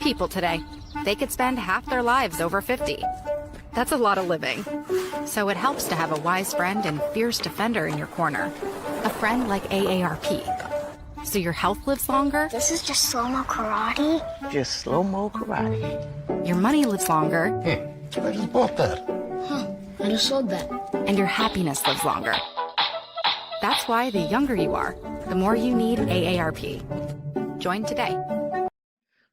people today. They could spend half their lives over 50. That's a lot of living. So it helps to have a wise friend and fierce defender in your corner. A friend like AARP. So your health lives longer. This is just slow-mo karate? Just slow-mo karate. Your money lives longer. Hey, I just bought that. I just sold that. And your happiness lives longer. That's why the younger you are, the more you need AARP. Join today.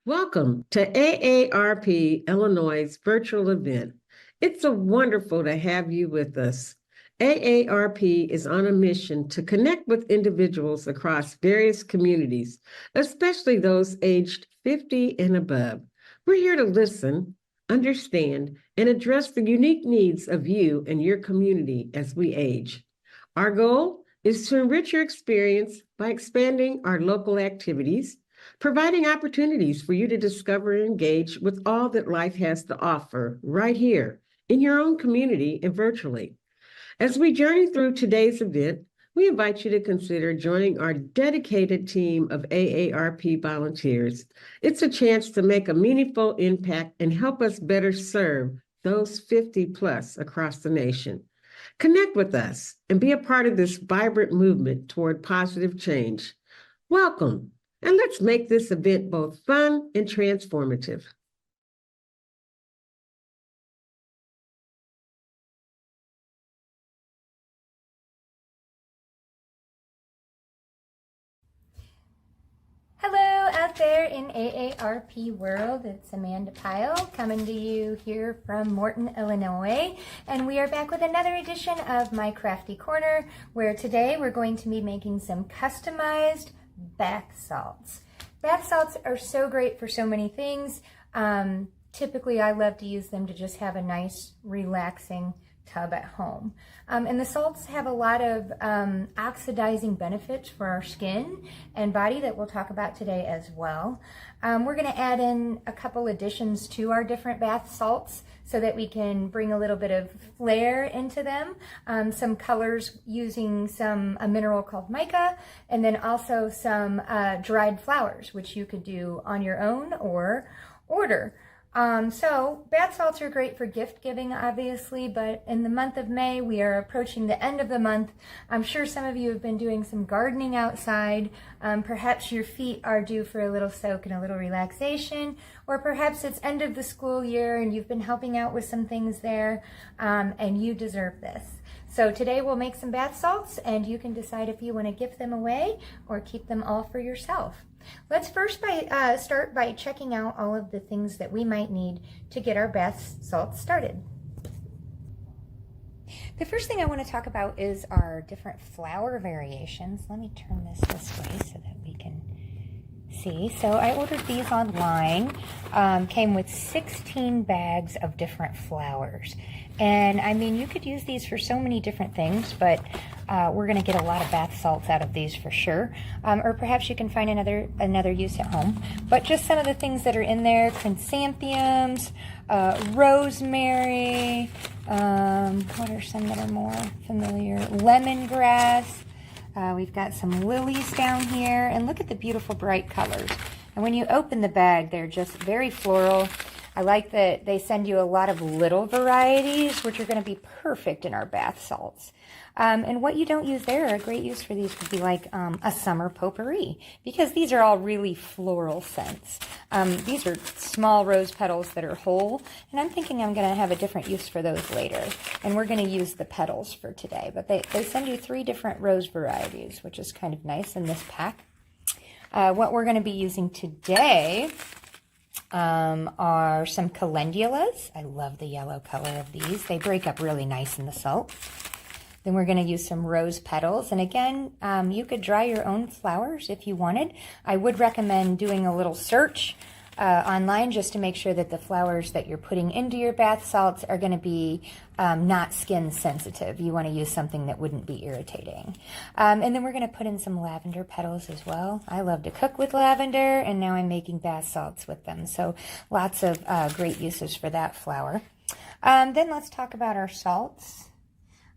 Welcome to AARP Illinois' virtual event. It's so wonderful to have you with us. AARP is on a mission to connect with individuals across various communities, especially those aged 50 and above. We're here to listen, understand, and address the unique needs of you and your community as we age. Our goal is to enrich your experience by expanding our local activities, providing opportunities for you to discover and engage with all that life has to offer right here in your own community and virtually. As we journey through today's event, we invite you to consider joining our dedicated team of AARP volunteers. It's a chance to make a meaningful impact and help us better serve those 50 plus across the nation. Connect with us and be a part of this vibrant movement toward positive change. Welcome, and let's make this event both fun and transformative. Hello out there in AARP world. It's Amanda Pyle coming to you here from Morton, Illinois. And we are back with another edition of My Crafty Corner, where today we're going to be making some customized bath salts. Bath salts are so great for so many things. Typically, I love to use them to just have a nice, relaxing tub at home. And the salts have a lot of oxidizing benefits for our skin and body that we'll talk about today as well. We're going to add in a couple additions to our different bath salts so that we can bring a little bit of flair into them. Some colors using a mineral called mica, and then also some dried flowers, which you could do on your own or order. So bath salts are great for gift giving, obviously, but in the month of May, we are approaching the end of the month. I'm sure some of you have been doing some gardening outside. Perhaps your feet are due for a little soak and a little relaxation, or perhaps it's end of the school year and you've been helping out with some things there, and you deserve this. So today we'll make some bath salts and you can decide if you want to give them away or keep them all for yourself. Let's first start by checking out all of the things that we might need to get our bath salts started. The first thing I want to talk about is our different flower variations. Let me turn this way so that we can see. So I ordered these online. Came with 16 bags of different flowers. And I mean, you could use these for so many different things, but we're going to get a lot of bath salts out of these for sure. Or perhaps you can find another use at home. But just some of the things that are in there: chrysanthemums, rosemary, what are some that are more familiar? Lemongrass. We've got some lilies down here, and look at the beautiful bright colors. And when you open the bag, they're just very floral. I like that they send you a lot of little varieties, which are going to be perfect in our bath salts. And what you don't use there, a great use for these would be like a summer potpourri, because these are all really floral scents. These are small rose petals that are whole, and I'm thinking I'm going to have a different use for those later. And we're going to use the petals for today. But they send you 3 different rose varieties, which is kind of nice in this pack. What we're going to be using today are some calendulas. I love the yellow color of these. They break up really nice in the salt. Then we're going to use some rose petals. And again, you could dry your own flowers if you wanted. I would recommend doing a little search online just to make sure that the flowers that you're putting into your bath salts are going to be not skin sensitive. You want to use something that wouldn't be irritating. And then we're going to put in some lavender petals as well. I love to cook with lavender, and now I'm making bath salts with them. So lots of great uses for that flower. Then let's talk about our salts.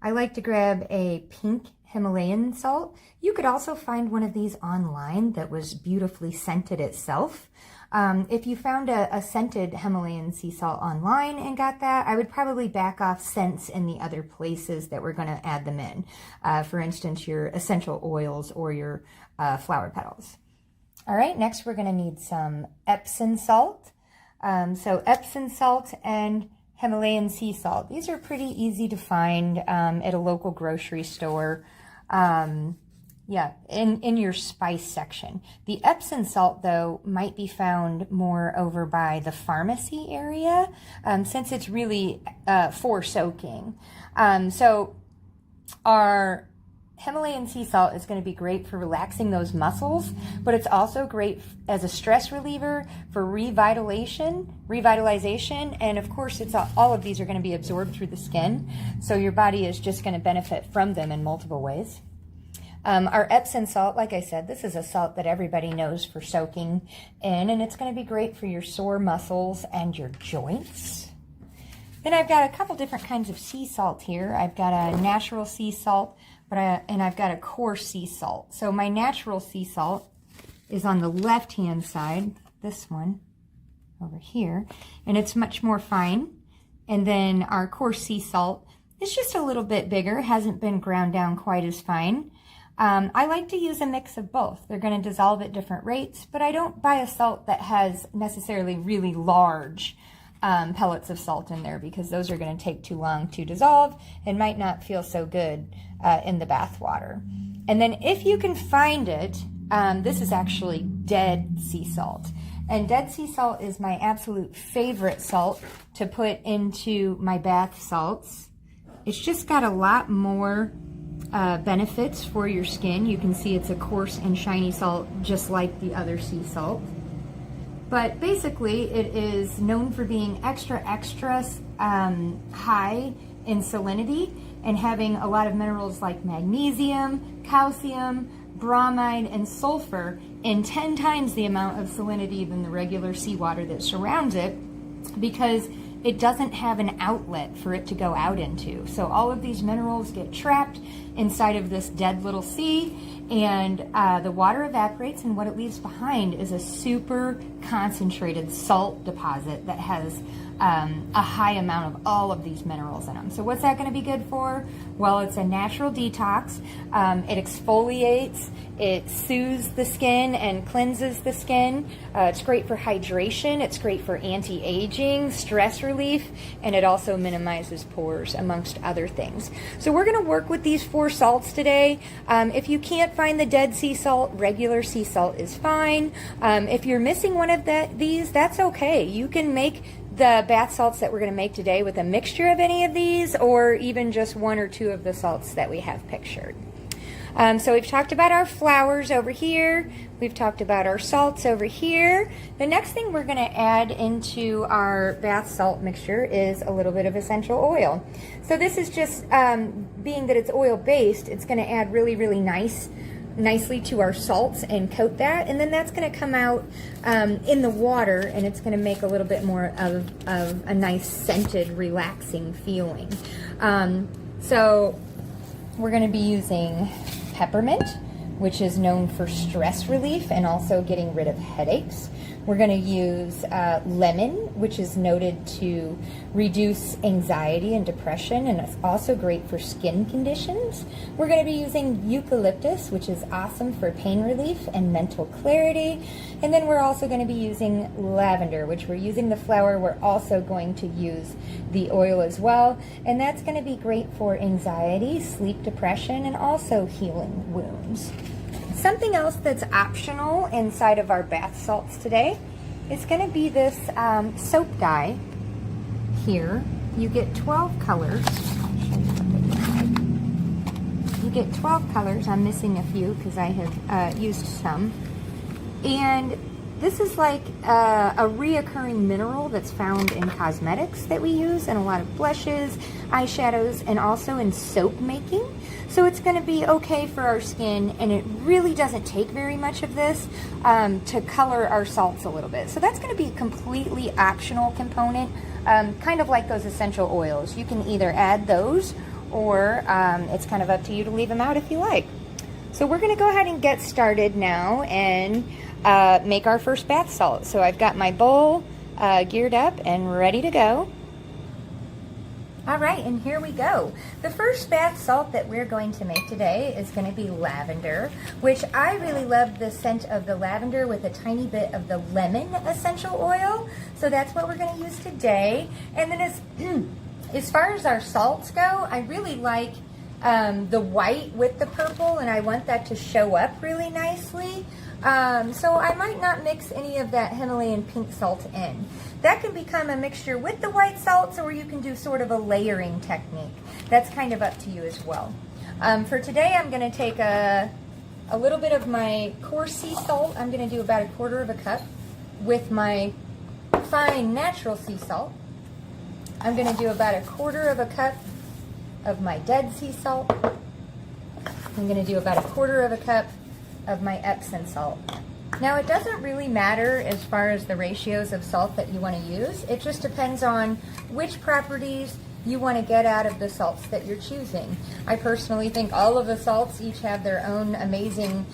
I like to grab a pink Himalayan salt. You could also find one of these online that was beautifully scented itself. If you found a scented Himalayan sea salt online and got that, I would probably back off scents in the other places that we're going to add them in. For instance, your essential oils or your flower petals. All right, next we're going to need some Epsom salt. So Epsom salt and Himalayan sea salt. These are pretty easy to find at a local grocery store. Yeah, in your spice section. The Epsom salt, though, might be found more over by the pharmacy area since it's really for soaking. So our Himalayan sea salt is going to be great for relaxing those muscles, but it's also great as a stress reliever for revitalization, and of course, all of these are going to be absorbed through the skin, so your body is just going to benefit from them in multiple ways. Our Epsom salt, like I said, this is a salt that everybody knows for soaking in, and it's going to be great for your sore muscles and your joints. Then I've got a couple different kinds of sea salt here. I've got a natural sea salt, and I've got a coarse sea salt. So my natural sea salt is on the left-hand side, this one over here, and it's much more fine. And then our coarse sea salt is just a little bit bigger, hasn't been ground down quite as fine. I like to use a mix of both. They're going to dissolve at different rates, but I don't buy a salt that has necessarily really large pellets of salt in there because those are going to take too long to dissolve and might not feel so good in the bath water. And then if you can find it, this is actually dead sea salt. And dead sea salt is my absolute favorite salt to put into my bath salts. It's just got a lot more benefits for your skin. You can see it's a coarse and shiny salt just like the other sea salt. But basically it is known for being extra high in salinity and having a lot of minerals like magnesium, calcium, bromide, and sulfur in 10 times the amount of salinity than the regular seawater that surrounds it, because it doesn't have an outlet for it to go out into. So all of these minerals get trapped inside of this dead little sea, and the water evaporates, and what it leaves behind is a super concentrated salt deposit that has a high amount of all of these minerals in them. So what's that going to be good for? Well, it's a natural detox. It exfoliates, it soothes the skin and cleanses the skin. It's great for hydration, it's great for anti-aging, stress relief, and it also minimizes pores, amongst other things. So we're going to work with these 4 salts today. If you can't find the dead sea salt, regular sea salt is fine. If you're missing one of these, that's okay. You can make the bath salts that we're going to make today with a mixture of any of these, or even just 1 or 2 of the salts that we have pictured. So we've talked about our flowers over here. We've talked about our salts over here. The next thing we're going to add into our bath salt mixture is a little bit of essential oil. So this is just, being that it's oil based, it's going to add really, really nicely to our salts and coat that, and then that's going to come out in the water, and it's going to make a little bit more of a nice scented, relaxing feeling. So we're going to be using peppermint, which is known for stress relief and also getting rid of headaches. We're going to use lemon, which is noted to reduce anxiety and depression, and it's also great for skin conditions. We're going to be using eucalyptus, which is awesome for pain relief and mental clarity. And then we're also going to be using lavender, which we're using the flower. We're also going to use the oil as well, and that's going to be great for anxiety, sleep depression, and also healing wounds. Something else that's optional inside of our bath salts today is going to be this soap dye here. You get 12 colors. You get 12 colors. I'm missing a few because I have used some. And this is like a reoccurring mineral that's found in cosmetics that we use, and a lot of blushes, eyeshadows, and also in soap making. So it's going to be okay for our skin, and it really doesn't take very much of this to color our salts a little bit. So that's going to be a completely optional component, kind of like those essential oils. You can either add those, or it's kind of up to you to leave them out if you like. So we're going to go ahead and get started now, and make our first bath salt. So I've got my bowl geared up and ready to go. All right, and here we go. The first bath salt that we're going to make today is going to be lavender, which I really love the scent of the lavender with a tiny bit of the lemon essential oil. So that's what we're going to use today. And then as far as our salts go, I really like the white with the purple, and I want that to show up really nicely. So I might not mix any of that Himalayan pink salt in. That can become a mixture with the white salts, or you can do sort of a layering technique. That's kind of up to you as well. For today, I'm going to take a little bit of my coarse sea salt. I'm going to do about 1/4 of a cup with my fine natural sea salt. I'm going to do about 1/4 of a cup of my dead sea salt. I'm going to do about 1/4 of a cup of my Epsom salt. Now, it doesn't really matter as far as the ratios of salt that you want to use. It just depends on which properties you want to get out of the salts that you're choosing. I personally think all of the salts each have their own amazing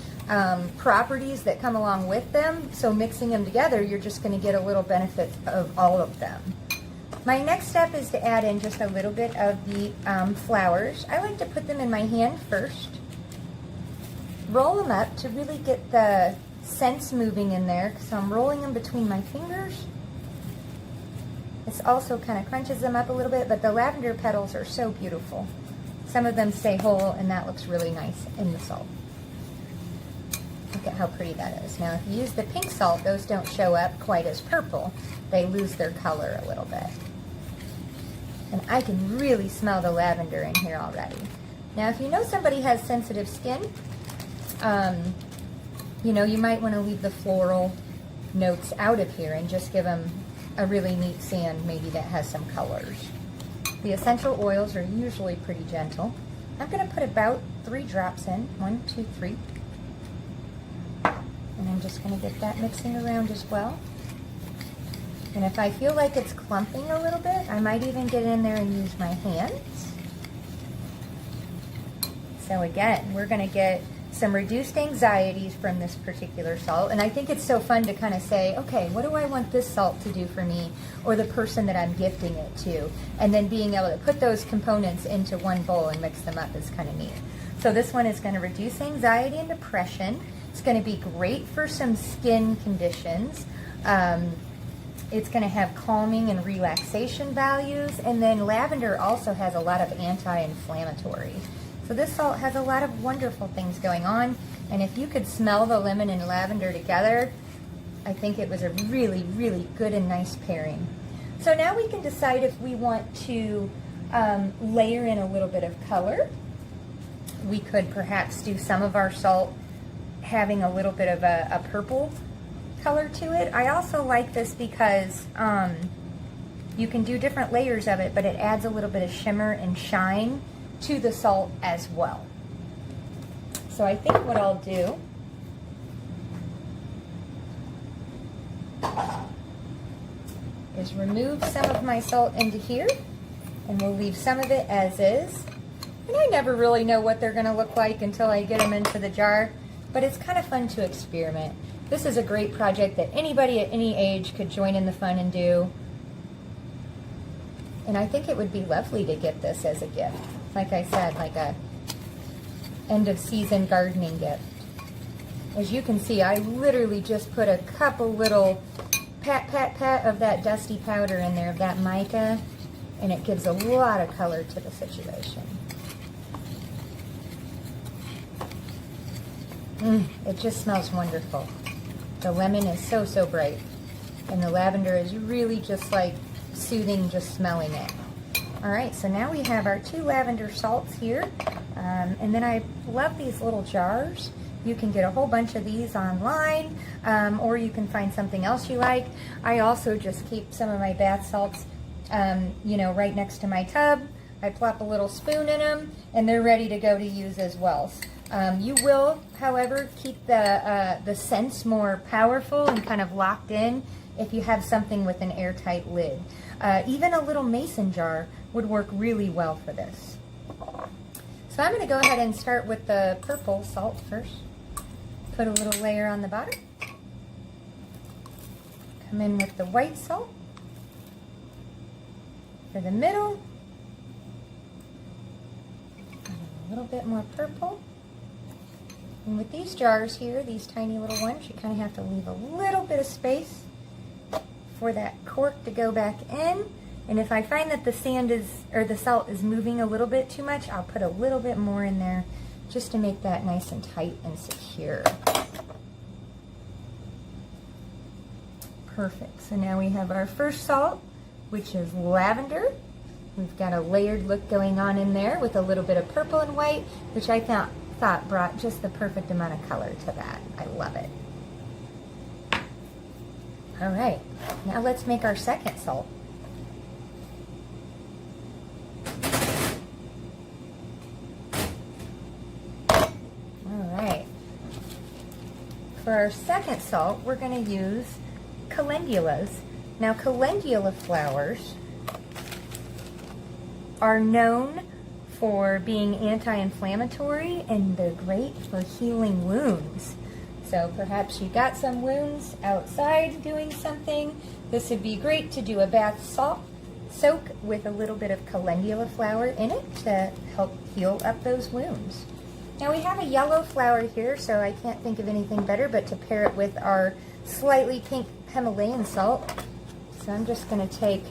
properties that come along with them. So mixing them together, you're just going to get a little benefit of all of them. My next step is to add in just a little bit of the flowers. I like to put them in my hand first. Roll them up to really get the scents moving in there, so I'm rolling them between my fingers. This also kind of crunches them up a little bit, but the lavender petals are so beautiful. Some of them stay whole, and that looks really nice in the salt. Look at how pretty that is. Now, if you use the pink salt, those don't show up quite as purple. They lose their color a little bit. And I can really smell the lavender in here already. Now, if you know somebody has sensitive skin, you know, you might want to leave the floral notes out of here and just give them a really neat sand, maybe that has some colors. The essential oils are usually pretty gentle. I'm going to put about 3 drops in. 1, 2, 3. And I'm just going to get that mixing around as well. And if I feel like it's clumping a little bit, I might even get in there and use my hands. So again, we're going to get some reduced anxieties from this particular salt. And I think it's so fun to kind of say, okay, what do I want this salt to do for me or the person that I'm gifting it to? And then being able to put those components into one bowl and mix them up is kind of neat. So this one is going to reduce anxiety and depression. It's going to be great for some skin conditions. It's going to have calming and relaxation values. And then lavender also has a lot of anti-inflammatory. So this salt has a lot of wonderful things going on, and if you could smell the lemon and lavender together, I think it was a really, really good and nice pairing. So now we can decide if we want to layer in a little bit of color. We could perhaps do some of our salt having a little bit of a purple color to it. I also like this because you can do different layers of it, but it adds a little bit of shimmer and shine to the salt as well. So I think what I'll do is remove some of my salt into here, and we'll leave some of it as is. And I never really know what they're going to look like until I get them into the jar, but it's kind of fun to experiment. This is a great project that anybody at any age could join in the fun and do. And I think it would be lovely to get this as a gift. Like I said, like a end of season gardening gift. As you can see, I literally just put a couple little pat of that dusty powder in there, of that mica, and it gives a lot of color to the situation. It just smells wonderful. The lemon is so, so bright, and the lavender is really just like soothing just smelling it. All right, so now we have our 2 lavender salts here, and then I love these little jars. You can get a whole bunch of these online, or you can find something else you like. I also just keep some of my bath salts, you know, right next to my tub. I plop a little spoon in them, and they're ready to go to use as well. You will, however, keep the scents more powerful and kind of locked in if you have something with an airtight lid. Even a little mason jar would work really well for this. So I'm going to go ahead and start with the purple salt first. Put a little layer on the bottom. Come in with the white salt for the middle. And a little bit more purple. And with these jars here, these tiny little ones, you kind of have to leave a little bit of space for that cork to go back in. And if I find that the sand is, or the salt is moving a little bit too much, I'll put a little bit more in there just to make that nice and tight and secure. Perfect. So now we have our first salt, which is lavender. We've got a layered look going on in there with a little bit of purple and white, which I thought brought just the perfect amount of color to that. I love it. All right, now let's make our second salt. All right. For our second salt, we're going to use calendulas. Now, calendula flowers are known for being anti-inflammatory, and they're great for healing wounds. So perhaps you got some wounds outside doing something. This would be great to do a bath salt soak with a little bit of calendula flower in it to help heal up those wounds. Now we have a yellow flower here, so I can't think of anything better but to pair it with our slightly pink Himalayan salt. So I'm just going to take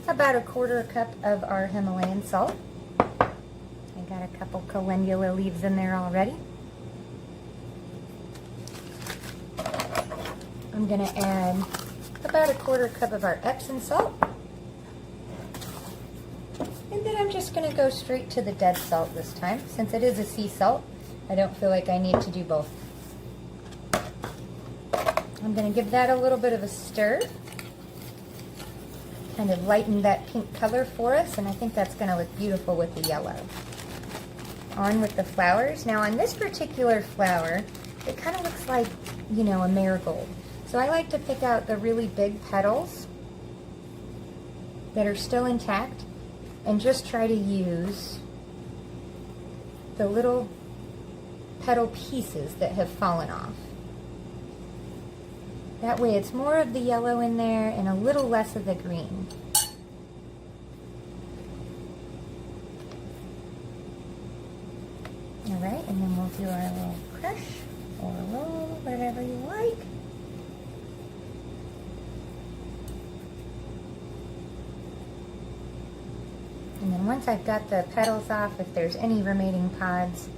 about 1/4 cup of our Himalayan salt. I got a couple calendula leaves in there already. I'm going to add about 1/4 cup of our Epsom salt. And then I'm just going to go straight to the dead salt this time. Since it is a sea salt, I don't feel like I need to do both. I'm going to give that a little bit of a stir. Kind of lighten that pink color for us, and I think that's going to look beautiful with the yellow. On with the flowers. Now on this particular flower, it kind of looks like, you know, a marigold. So I like to pick out the really big petals that are still intact and just try to use the little petal pieces that have fallen off. That way it's more of the yellow in there and a little less of the green. Alright, and then we'll do our little crush or roll, whatever you like. And then once I've got the petals off, if there's any remaining pods,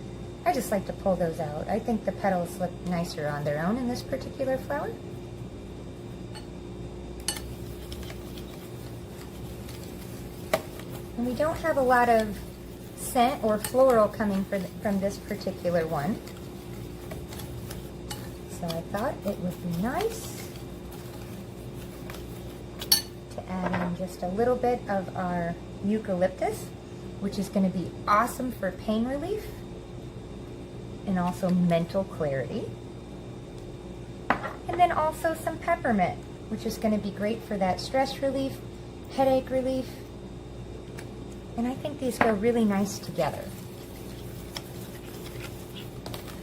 I just like to pull those out. I think the petals look nicer on their own in this particular flower. And we don't have a lot of scent or floral coming from this particular one. So I thought it would be nice to add in just a little bit of our eucalyptus, which is going to be awesome for pain relief and also mental clarity. And then also some peppermint, which is going to be great for that stress relief, headache relief. And I think these go really nice together.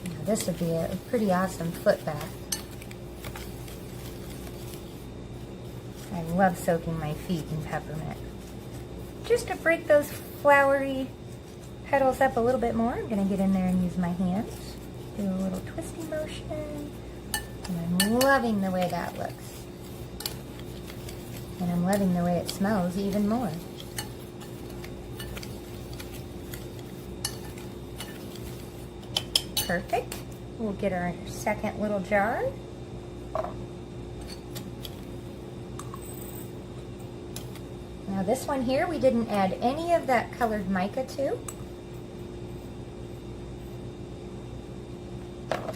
Now this would be a pretty awesome foot bath. I love soaking my feet in peppermint. Just to break those flowery petals up a little bit more, I'm going to get in there and use my hands. Do a little twisty motion. And I'm loving the way that looks. And I'm loving the way it smells even more. Perfect. We'll get our second little jar. Now this one here, we didn't add any of that colored mica to.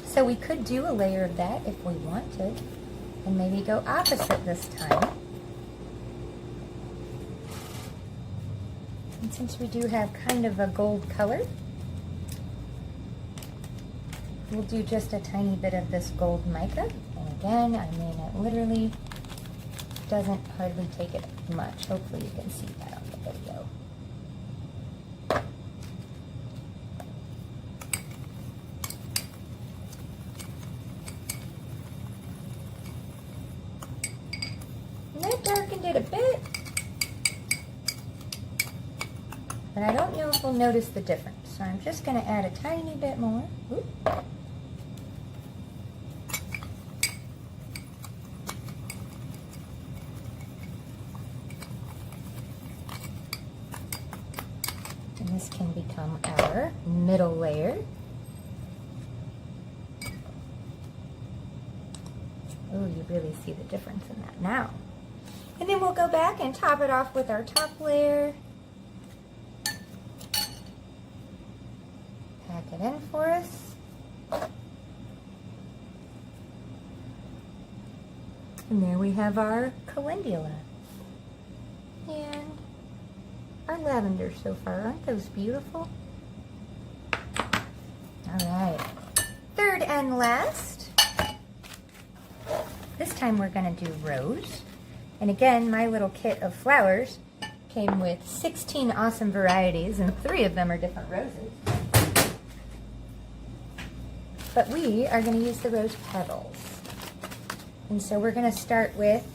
So we could do a layer of that if we wanted, and maybe go opposite this time. And since we do have kind of a gold color, we'll do just a tiny bit of this gold mica. And again, I mean, it literally doesn't hardly take it much. Hopefully you can see that on the video. it a bit, but I don't know if we'll notice the difference. So I'm just going to add a tiny bit more. Oop. And this can become our middle layer. Oh, you really see the difference in that now. And then we'll go back and top it off with our top layer. Pack it in for us. And there we have our calendula. And our lavender so far. Aren't those beautiful? All right. Third and last. This time we're going to do rose. And again, my little kit of flowers came with 16 awesome varieties, and 3 of them are different roses. But we are going to use the rose petals. And so we're going to start with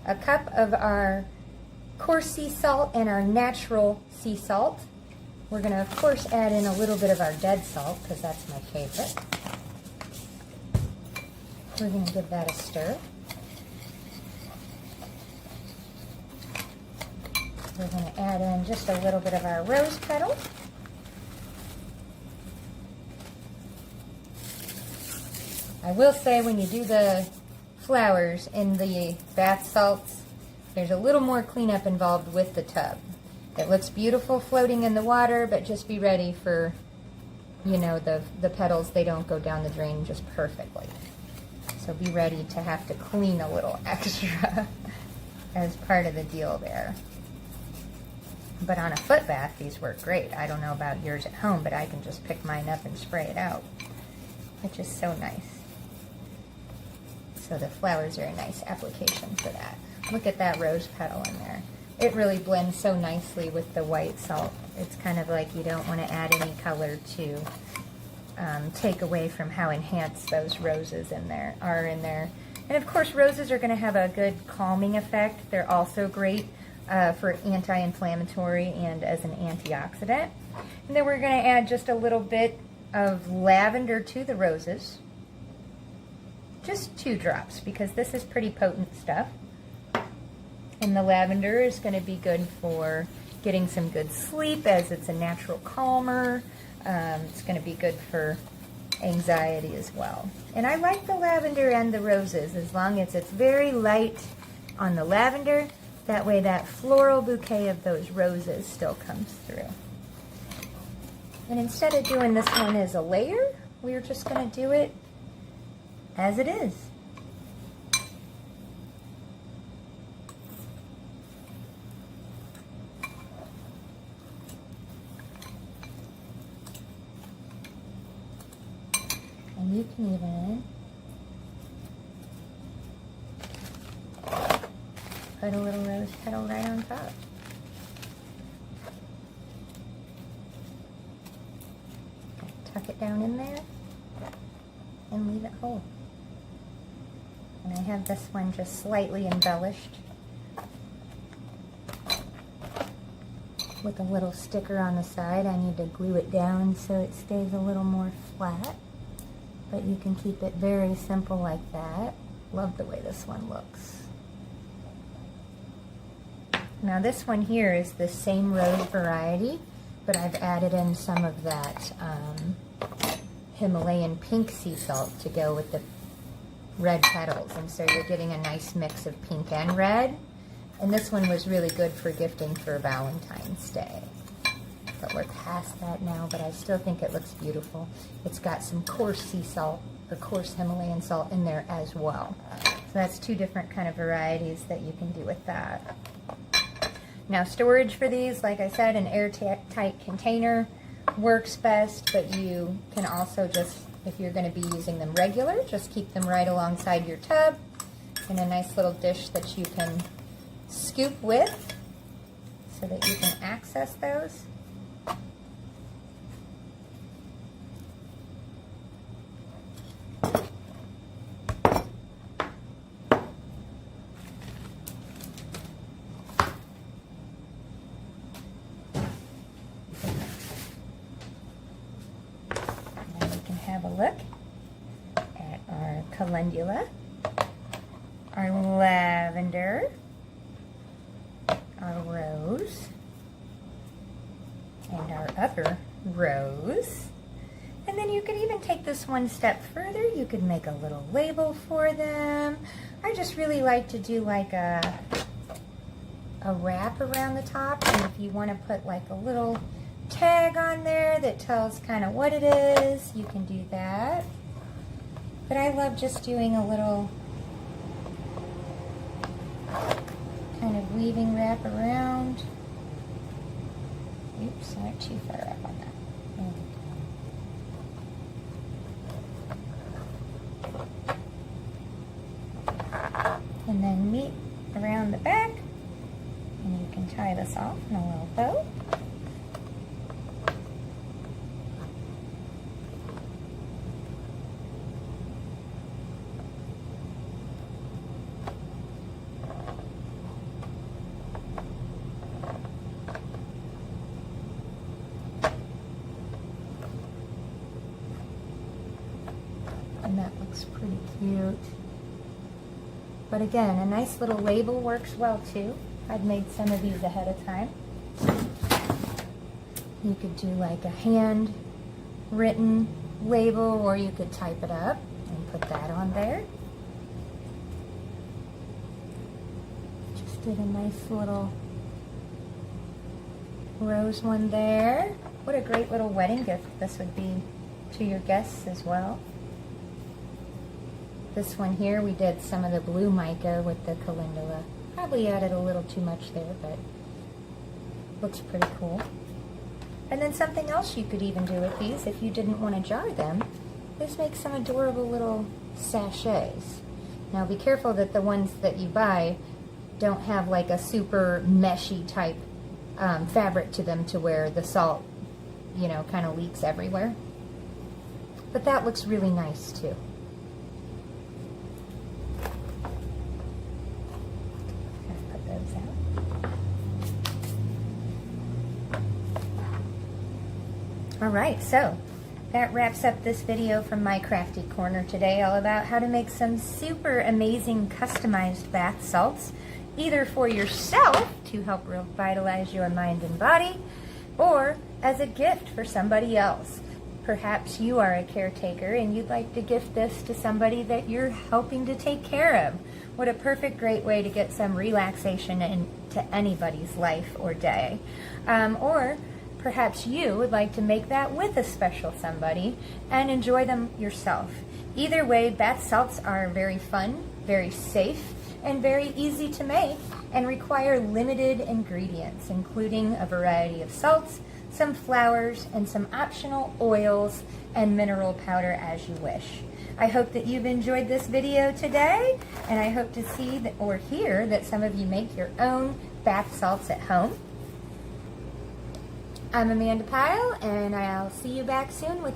a cup of our coarse sea salt and our natural sea salt. We're going to, of course, add in a little bit of our dead salt, because that's my favorite. We're going to give that a stir. We're going to add in just a little bit of our rose petals. I will say when you do the flowers in the bath salts, there's a little more cleanup involved with the tub. It looks beautiful floating in the water, but just be ready for, you know, the petals, they don't go down the drain just perfectly. So be ready to have to clean a little extra as part of the deal there. But on a foot bath, these work great. I don't know about yours at home, but I can just pick mine up and spray it out, which is so nice. So the flowers are a nice application for that. Look at that rose petal in there. It really blends so nicely with the white salt. It's kind of like you don't want to add any color to take away from how enhanced those roses are in there. And of course, roses are going to have a good calming effect. They're also great for anti-inflammatory and as an antioxidant. And then we're going to add just a little bit of lavender to the roses. Just 2 drops, because this is pretty potent stuff. And the lavender is going to be good for getting some good sleep, as it's a natural calmer. It's going to be good for anxiety as well. And I like the lavender and the roses as long as it's very light on the lavender. That way that floral bouquet of those roses still comes through. And instead of doing this one as a layer, we're just going to do it as it is. And you can even put a little rose petal right on top. Tuck it down in there and leave it whole. And I have this one just slightly embellished with a little sticker on the side. I need to glue it down so it stays a little more flat. But you can keep it very simple like that. Love the way this one looks. Now this one here is the same rose variety, but I've added in some of that Himalayan pink sea salt to go with the red petals. And so you're getting a nice mix of pink and red. And this one was really good for gifting for Valentine's Day. But we're past that now, but I still think it looks beautiful. It's got some coarse sea salt, or coarse Himalayan salt in there as well. So that's 2 different kind of varieties that you can do with that. Now storage for these, like I said, an airtight container works best, but you can also just, if you're going to be using them regular, just keep them right alongside your tub in a nice little dish that you can scoop with so that you can access those. calendula, our lavender, our rose, and our other rose. And then you could even take this one step further. You could make a little label for them. I just really like to do like a wrap around the top, and if you want to put like a little tag on there that tells kind of what it is, you can do that. But I love just doing a little kind of weaving wrap around. Oops, I went too far up on that. And then meet around the back, and you can tie this off in a little bow. And that looks pretty cute. But again, a nice little label works well too. I've made some of these ahead of time. You could do like a hand-written label, or you could type it up and put that on there. Just did a nice little rose one there. What a great little wedding gift this would be to your guests as well. This one here, we did some of the blue mica with the calendula. Probably added a little too much there, but looks pretty cool. And then something else you could even do with these, if you didn't want to jar them, is make some adorable little sachets. Now be careful that the ones that you buy don't have like a super meshy type fabric to them to where the salt, you know, kind of leaks everywhere. But that looks really nice too. Alright, so that wraps up this video from my crafty corner today, all about how to make some super amazing customized bath salts, either for yourself to help revitalize your mind and body, or as a gift for somebody else. Perhaps you are a caretaker and you'd like to gift this to somebody that you're helping to take care of. What a perfect, great way to get some relaxation into anybody's life or day. Or perhaps you would like to make that with a special somebody and enjoy them yourself. Either way, bath salts are very fun, very safe, and very easy to make, and require limited ingredients, including a variety of salts, some flowers, and some optional oils and mineral powder as you wish. I hope that you've enjoyed this video today, and I hope to see that, or hear that some of you make your own bath salts at home. I'm Amanda Pyle, and I'll see you back soon with